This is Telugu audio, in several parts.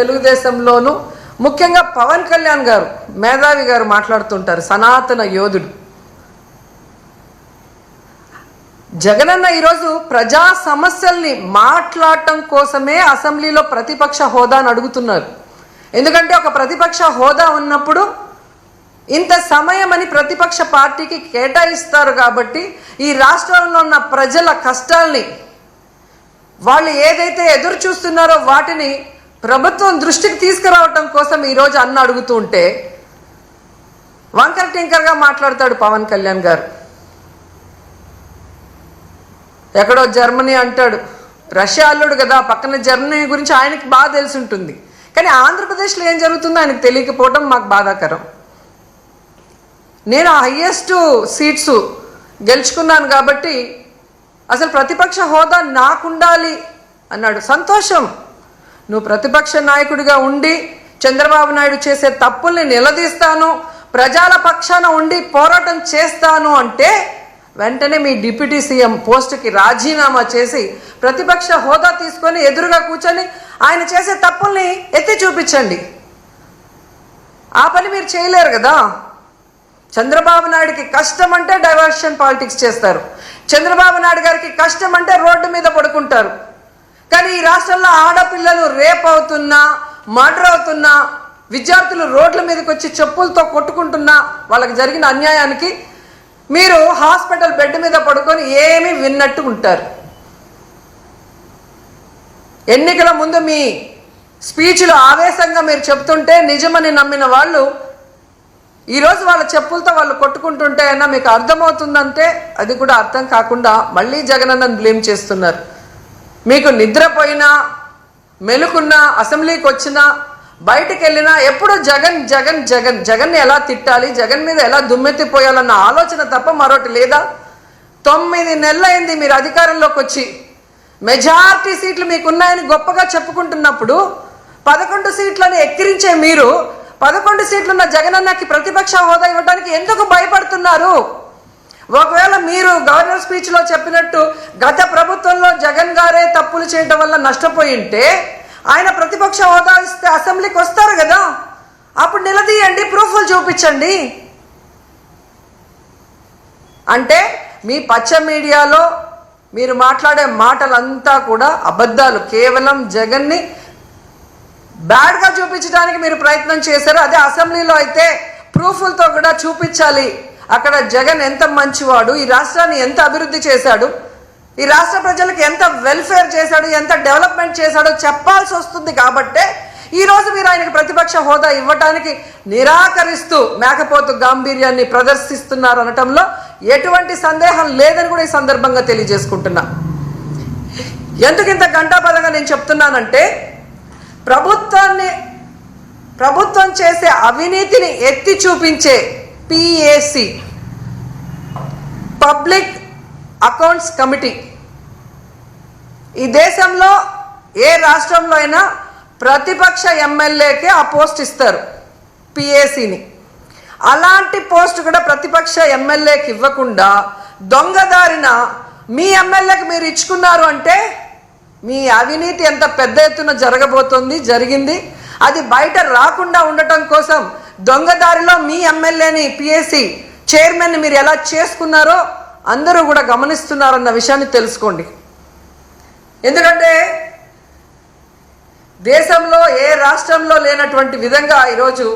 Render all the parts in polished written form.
తెలుగుదేశంలోనూ ముఖ్యంగా పవన్ కళ్యాణ్ గారు మేధావి గారు మాట్లాడుతుంటారు. సనాతన యోధుడు జగనన్న ఈరోజు ప్రజా సమస్యల్ని మాట్లాడటం కోసమే అసెంబ్లీలో ప్రతిపక్ష హోదాను అడుగుతున్నారు. ఎందుకంటే ఒక ప్రతిపక్ష హోదా ఉన్నప్పుడు ఇంత సమయం అని ప్రతిపక్ష పార్టీకి కేటాయిస్తారు. కాబట్టి ఈ రాష్ట్రంలో ఉన్న ప్రజల కష్టాల్ని వాళ్ళు ఏదైతే ఎదురు చూస్తున్నారో వాటిని ప్రభుత్వం దృష్టికి తీసుకురావటం కోసం ఈరోజు అన్న అడుగుతూ ఉంటే వంకర టింకర్గా మాట్లాడతాడు పవన్ కళ్యాణ్ గారు. ఎక్కడో జర్మనీ అంటాడు, రష్యా అల్లుడు కదా, పక్కన జర్మనీ గురించి ఆయనకి బాగా తెలిసి ఉంటుంది. కానీ ఆంధ్రప్రదేశ్లో ఏం జరుగుతుందో ఆయనకు తెలియకపోవడం మాకు బాధాకరం. నేను హైయెస్ట్ సీట్స్ గెలుచుకున్నాను కాబట్టి అసలు ప్రతిపక్ష హోదా నాకుండాలి అన్నాడు. సంతోషం, నువ్వు ప్రతిపక్ష నాయకుడిగా ఉండి చంద్రబాబు నాయుడు చేసే తప్పుల్ని నిలదీస్తాను, ప్రజల పక్షాన ఉండి పోరాటం చేస్తాను అంటే వెంటనే మీ డిప్యూటీ సీఎం పోస్టుకి రాజీనామా చేసి ప్రతిపక్ష హోదా తీసుకొని ఎదురుగా కూర్చొని ఆయన చేసే తప్పుల్ని ఎత్తి చూపించండి. ఆ పని మీరు చేయలేరు కదా. చంద్రబాబు నాయుడికి కష్టం అంటే డైవర్షన్ పాలిటిక్స్ చేస్తారు. చంద్రబాబు నాయుడు గారికి కష్టం అంటే రోడ్డు మీద పడుకుంటారు. కానీ ఈ రాష్ట్రంలో ఆడపిల్లలు రేప్ అవుతున్నా, మర్డర్ అవుతున్నా, విద్యార్థులు రోడ్ల మీదకి వచ్చి చెప్పులతో కొట్టుకుంటున్నా వాళ్ళకి జరిగిన అన్యాయానికి మీరు హాస్పిటల్ బెడ్ మీద పడుకొని ఏమీ విన్నట్టు ఉంటారు. ఎన్నికల ముందు మీ స్పీచ్లు ఆవేశంగా మీరు చెప్తుంటే నిజమని నమ్మిన వాళ్ళు ఈరోజు వాళ్ళ చెప్పులతో వాళ్ళు కొట్టుకుంటుంటే అయినా మీకు అర్థమవుతుందంటే అది కూడా అర్థం కాకుండా మళ్ళీ జగనన్నను బ్లేమ్ చేస్తున్నారు. మీకు నిద్రపోయినా, మెలుకున్నా, అసెంబ్లీకి వచ్చినా, బయటకు వెళ్ళినా ఎప్పుడు జగన్ జగన్ జగన్ జగన్ని ఎలా తిట్టాలి, జగన్ మీద ఎలా దుమ్మెత్తిపోయాలన్న ఆలోచన తప్ప మరొకటి లేదా? 9 నెలలైంది మీరు అధికారంలోకి వచ్చి. మెజారిటీ సీట్లు మీకున్నాయని గొప్పగా చెప్పుకుంటున్నప్పుడు 11 సీట్లను ఎక్కిరించే మీరు 11 సీట్లున్న జగనన్నకి ప్రతిపక్ష హోదా ఇవ్వడానికి ఎందుకు భయపడుతున్నారు? ఒకవేళ మీరు గవర్నర్ స్పీచ్లో చెప్పినట్టు గత ప్రభుత్వంలో జగన్ గారే తప్పులు చేయడం వల్ల నష్టపోయి ఉంటే ఆయన ప్రతిపక్ష హోదా ఇస్తే అసెంబ్లీకి వస్తారు కదా, అప్పుడు నిలదీయండి, ప్రూఫ్లు చూపించండి. అంటే మీ పచ్చ మీడియాలో మీరు మాట్లాడే మాటలంతా కూడా అబద్ధాలు. కేవలం జగన్ని బ్యాడ్గా చూపించడానికి మీరు ప్రయత్నం చేశారు. అదే అసెంబ్లీలో అయితే ప్రూఫ్లతో కూడా చూపించాలి. అక్కడ జగన్ ఎంత మంచివాడు, ఈ రాష్ట్రాన్ని ఎంత అభివృద్ధి చేశాడు, ఈ రాష్ట్ర ప్రజలకు ఎంత వెల్ఫేర్ చేశాడు, ఎంత డెవలప్మెంట్ చేశాడో చెప్పాల్సి వస్తుంది. కాబట్టే ఈరోజు మీరు ఆయనకు ప్రతిపక్ష హోదా ఇవ్వటానికి నిరాకరిస్తూ మేకపోతు గాంభీర్యాన్ని ప్రదర్శిస్తున్నారు అనటంలో ఎటువంటి సందేహం లేదని కూడా ఈ సందర్భంగా తెలియజేసుకుంటున్నా. ఎందుకు ఇంత గంటాపదంగా నేను చెప్తున్నానంటే ప్రభుత్వం చేసే అవినీతిని ఎత్తి చూపించే PAC, పబ్లిక్ అకౌంట్స్ కమిటీ, ఈ దేశంలో ఏ రాష్ట్రంలో అయినా ప్రతిపక్ష ఎమ్మెల్యేకే ఆ పోస్ట్ ఇస్తారు, PACని. అలాంటి పోస్ట్ కూడా ప్రతిపక్ష ఎమ్మెల్యేకి ఇవ్వకుండా దొంగదారిన మీ ఎమ్మెల్యేకి మీరు ఇచ్చుకున్నారు అంటే మీ అవినీతి ఎంత పెద్ద ఎత్తున జరగబోతోంది, జరిగింది. అది బయట రాకుండా ఉండటం కోసం దొంగదారిలో మీ ఎమ్మెల్యేని PAC చైర్మన్ని మీరు ఎలా చేసుకున్నారో అందరూ కూడా గమనిస్తున్నారన్న విషయాన్ని తెలుసుకోండి. ఎందుకంటే దేశంలో ఏ రాష్ట్రంలో లేనటువంటి విధంగా ఈరోజు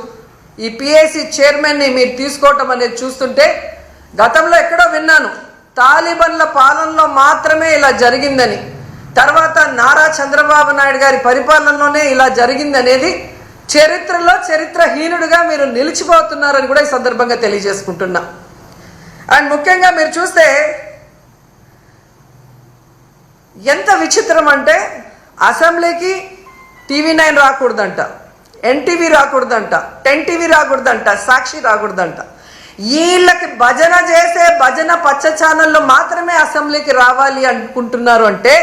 ఈ PAC చైర్మన్ని మీరు తీసుకోవటం అనేది చూస్తుంటే గతంలో ఎక్కడో విన్నాను, తాలిబన్ల పాలనలో మాత్రమే ఇలా జరిగిందని, తర్వాత నారా చంద్రబాబు నాయుడు గారి పరిపాలనలోనే ఇలా జరిగింది అనేది చరిత్రలో చరిత్రహీనుడిగా మీరు నిలిచిపోతున్నారని కూడా ఈ సందర్భంగా తెలియజేసుకుంటున్నా. అండ్ ముఖ్యంగా మీరు చూస్తే ఎంత విచిత్రం అంటే అసెంబ్లీకి TV9 రాకూడదంట, NTV రాకూడదంట, 10TV రాకూడదంట, సాక్షి రాకూడదంట. వీళ్ళకి భజన చేసే భజన పచ్చ ఛానళ్ళు మాత్రమే అసెంబ్లీకి రావాలి అనుకుంటున్నారు అంటే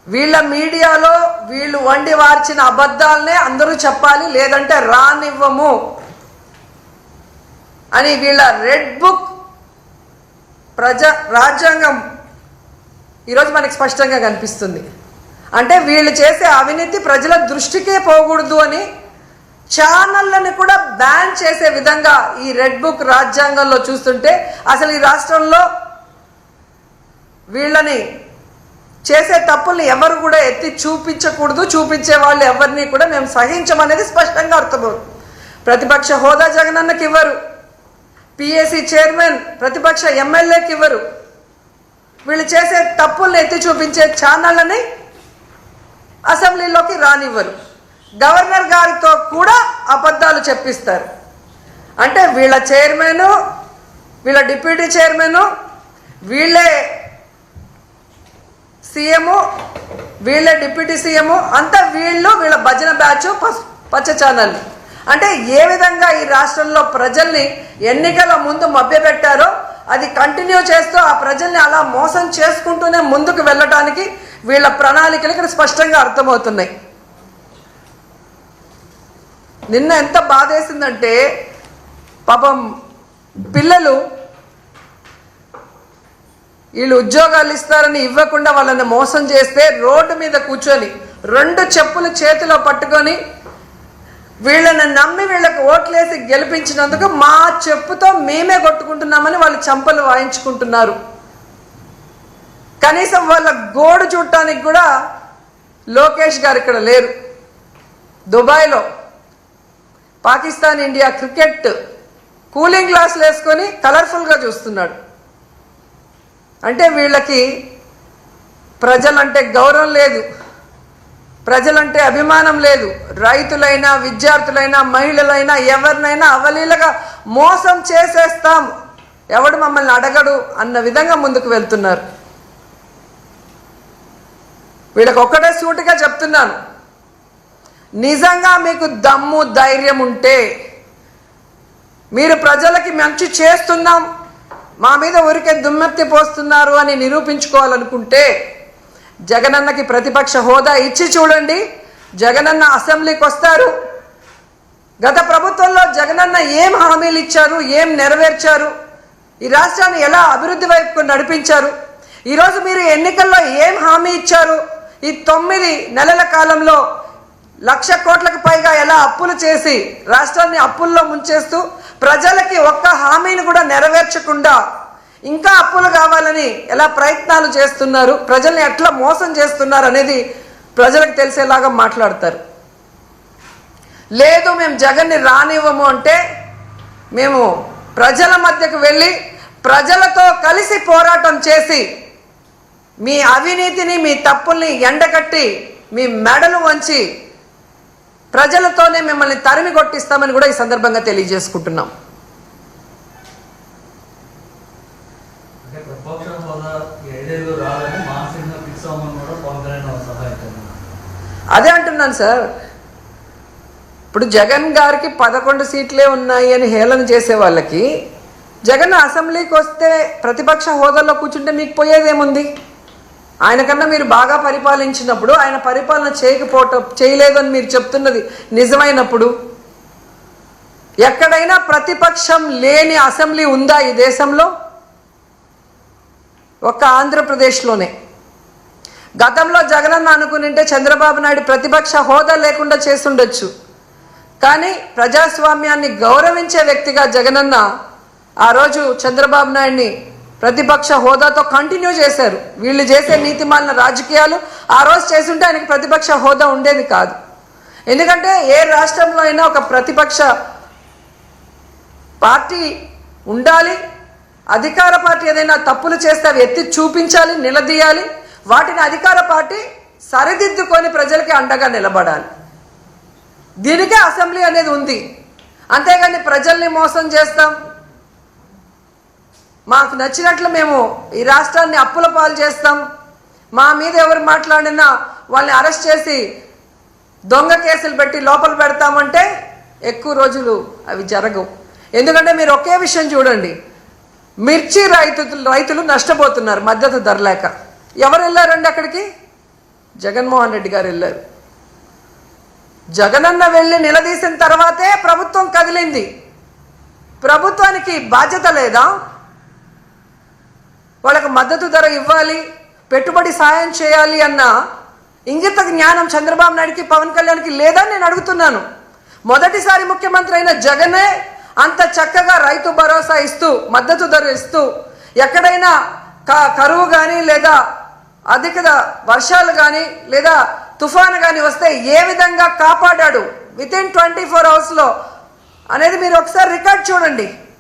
వీళ్ళ మీడియాలో వీళ్ళు వండి వార్చిన అబద్ధాలనే అందరూ చెప్పాలి, లేదంటే రానివ్వము అని వీళ్ళ రెడ్ బుక్ రాజ్యాంగం ఈరోజు మనకి స్పష్టంగా కనిపిస్తుంది. అంటే వీళ్ళు చేసే అవినీతి ప్రజల దృష్టికే పోకూడదు అని ఛానళ్ళని కూడా బ్యాన్ చేసే విధంగా ఈ రెడ్ బుక్ రాజ్యాంగంలో చూస్తుంటే అసలు ఈ రాష్ట్రంలో వీళ్ళని చేసే తప్పుల్ని ఎవరు కూడా ఎత్తి చూపించకూడదు, చూపించే వాళ్ళు ఎవరిని కూడా మేము సహించమనేది స్పష్టంగా అర్థమవుతుంది. ప్రతిపక్ష హోదా జగనన్నకి ఇవ్వరు, పిఎస్సి చైర్మన్ ప్రతిపక్ష ఎమ్మెల్యేకి ఇవ్వరు, వీళ్ళు చేసే తప్పుల్ని ఎత్తి చూపించే ఛానళ్ళని అసెంబ్లీలోకి రానివ్వరు, గవర్నర్ గారితో కూడా అబద్ధాలు చెప్పిస్తారు. అంటే వీళ్ళ చైర్మన్, వీళ్ళ డిప్యూటీ చైర్మన్, వీళ్ళే సీఎం, వీళ్ళే డిప్యూటీ సీఎం, అంతా వీళ్ళ భజన బ్యాచ్, పచ్చ ఛానల్. అంటే ఏ విధంగా ఈ రాష్ట్రంలో ప్రజల్ని ఎన్నికల ముందు మభ్యపెట్టారో అది కంటిన్యూ చేస్తూ ఆ ప్రజల్ని అలా మోసం చేసుకుంటూనే ముందుకు వెళ్ళటానికి వీళ్ళ ప్రణాళికలు ఇక్కడ స్పష్టంగా అర్థమవుతున్నాయి. నిన్న ఎంత బాధేసిందంటే పాపం పిల్లలు వీళ్ళు ఉద్యోగాలు ఇస్తారని ఇవ్వకుండా వాళ్ళని మోసం చేస్తే రోడ్డు మీద కూర్చొని 2 చెప్పులు చేతిలో పట్టుకొని వీళ్ళని నమ్మి వీళ్ళకి ఓట్లేసి గెలిపించినందుకు మా చెప్పుతో మేమే కొట్టుకుంటున్నామని వాళ్ళు చంపలు వాయించుకుంటున్నారు. కనీసం వాళ్ళ గోడు చూడటానికి కూడా లోకేష్ గారు ఇక్కడ లేరు. దుబాయ్లో పాకిస్తాన్ ఇండియా క్రికెట్ కూలింగ్ గ్లాసులు వేసుకొని కలర్ఫుల్గా చూస్తున్నాడు. అంటే వీళ్ళకి ప్రజలంటే గౌరవం లేదు, ప్రజలంటే అభిమానం లేదు. రైతులైనా, విద్యార్థులైనా, మహిళలైనా ఎవరినైనా అవలీలగా మోసం చేసేస్తాం, ఎవడు మమ్మల్ని అడగడు అన్న విధంగా ముందుకు వెళ్తున్నారు. వీళ్ళకి ఒక్కటే సూటిగా చెప్తున్నాను, నిజంగా మీకు దమ్ము ధైర్యం ఉంటే మీరు ప్రజలకి మంచి చేస్తున్నాం, మా మీద ఊరికే దుమ్మెత్తి పోస్తున్నారు అని నిరూపించుకోవాలనుకుంటే జగనన్నకి ప్రతిపక్ష హోదా ఇచ్చి చూడండి. జగనన్న అసెంబ్లీకి వస్తారు. గత ప్రభుత్వంలో జగనన్న ఏం హామీలు ఇచ్చారు, ఏం నెరవేర్చారు, ఈ రాష్ట్రాన్ని ఎలా అభివృద్ధి వైపుకు నడిపించారు, ఈరోజు మీరు ఎన్నికల్లో ఏం హామీ ఇచ్చారు, ఈ 9 నెలల కాలంలో 1,00,000 కోట్లకు పైగా ఎలా అప్పులు చేసి రాష్ట్రాన్ని అప్పుల్లో ముంచేస్తూ ప్రజలకి ఒక్క హామీని కూడా నెరవేర్చకుండా ఇంకా అప్పులు కావాలని ఎలా ప్రయత్నాలు చేస్తున్నారు, ప్రజల్ని ఎట్లా మోసం చేస్తున్నారు అనేది ప్రజలకు తెలిసేలాగా మాట్లాడతారు. లేదు మేము జగన్ని రానివ్వము అంటే మేము ప్రజల మధ్యకు వెళ్ళి ప్రజలతో కలిసి పోరాటం చేసి మీ అవినీతిని, మీ తప్పుల్ని ఎండగట్టి మీ మెడలు వంచి ప్రజలతోనే మిమ్మల్ని తరిమి కొట్టిస్తామని కూడా ఈ సందర్భంగా తెలియజేసుకుంటున్నాం. అదే అంటున్నాను సార్. ఇప్పుడు జగన్ గారికి 11 సీట్లే ఉన్నాయి అని హేళన చేసే వాళ్ళకి జగన్ అసెంబ్లీకి వస్తే ప్రతిపక్ష హోదాలో కూర్చుంటే మీకు పోయేదేముంది? ఆయన కన్నా మీరు బాగా పరిపాలించినప్పుడు, ఆయన పరిపాలన చేయలేదని మీరు చెప్తున్నది నిజమైనప్పుడు, ఎక్కడైనా ప్రతిపక్షం లేని అసెంబ్లీ ఉందా ఈ దేశంలో? ఒక్క ఆంధ్రప్రదేశ్లోనే. గతంలో జగనన్న అనుకునింటే చంద్రబాబు నాయుడు ప్రతిపక్ష హోదా లేకుండా చేసుండొచ్చు. కానీ ప్రజాస్వామ్యాన్ని గౌరవించే వ్యక్తిగా జగనన్న ఆ రోజు చంద్రబాబు నాయుడిని ప్రతిపక్ష హోదాతో కంటిన్యూ చేశారు. వీళ్ళు చేసే నీతిమాలిన రాజకీయాలు ఆ రోజు చేసుంటే ఆయనకి ప్రతిపక్ష హోదా ఉండేది కాదు. ఎందుకంటే ఏ రాష్ట్రంలో అయినా ఒక ప్రతిపక్ష పార్టీ ఉండాలి, అధికార పార్టీ ఏదైనా తప్పులు చేస్తే అవి ఎత్తి చూపించాలి, నిలదీయాలి, వాటిని అధికార పార్టీ సరిదిద్దుకొని ప్రజలకి అండగా నిలబడాలి. దీనికే అసెంబ్లీ అనేది ఉంది. అంతేగాని ప్రజల్ని మోసం చేస్తాం, మాకు నచ్చినట్లు మేము ఈ రాష్ట్రాన్ని అప్పుల పాలు చేస్తాం, మా మీద ఎవరు మాట్లాడినా వాళ్ళని అరెస్ట్ చేసి దొంగ కేసులు పెట్టి లోపల పెడతామంటే ఎక్కువ రోజులు అవి జరగవు. ఎందుకంటే మీరు ఒకే విషయం చూడండి, మిర్చి రైతులు నష్టపోతున్నారు మద్దతు ధర లేక. ఎవరు వెళ్ళారండి అక్కడికి? జగన్మోహన్ రెడ్డి గారు వెళ్ళారు. జగనన్న వెళ్ళి నిలదీసిన తర్వాతే ప్రభుత్వం కదిలింది. ప్రభుత్వానికి బాధ్యత లేదా? వాళ్ళకు మద్దతు ధర ఇవ్వాలి, పెట్టుబడి సాయం చేయాలి అన్న ఇంగిత జ్ఞానం చంద్రబాబు నాయుడుకి పవన్ కళ్యాణ్కి లేదని నేను అడుగుతున్నాను. మొదటిసారి ముఖ్యమంత్రి అయిన జగనే అంత చక్కగా రైతు భరోసా ఇస్తూ, మద్దతు ధర ఇస్తూ, ఎక్కడైనా కరువు కానీ లేదా అధిక వర్షాలు కానీ లేదా తుఫాను కానీ వస్తే ఏ విధంగా కాపాడాడు వితిన్ 24 అవర్స్లో అనేది మీరు ఒకసారి రికార్డ్ చూడండి.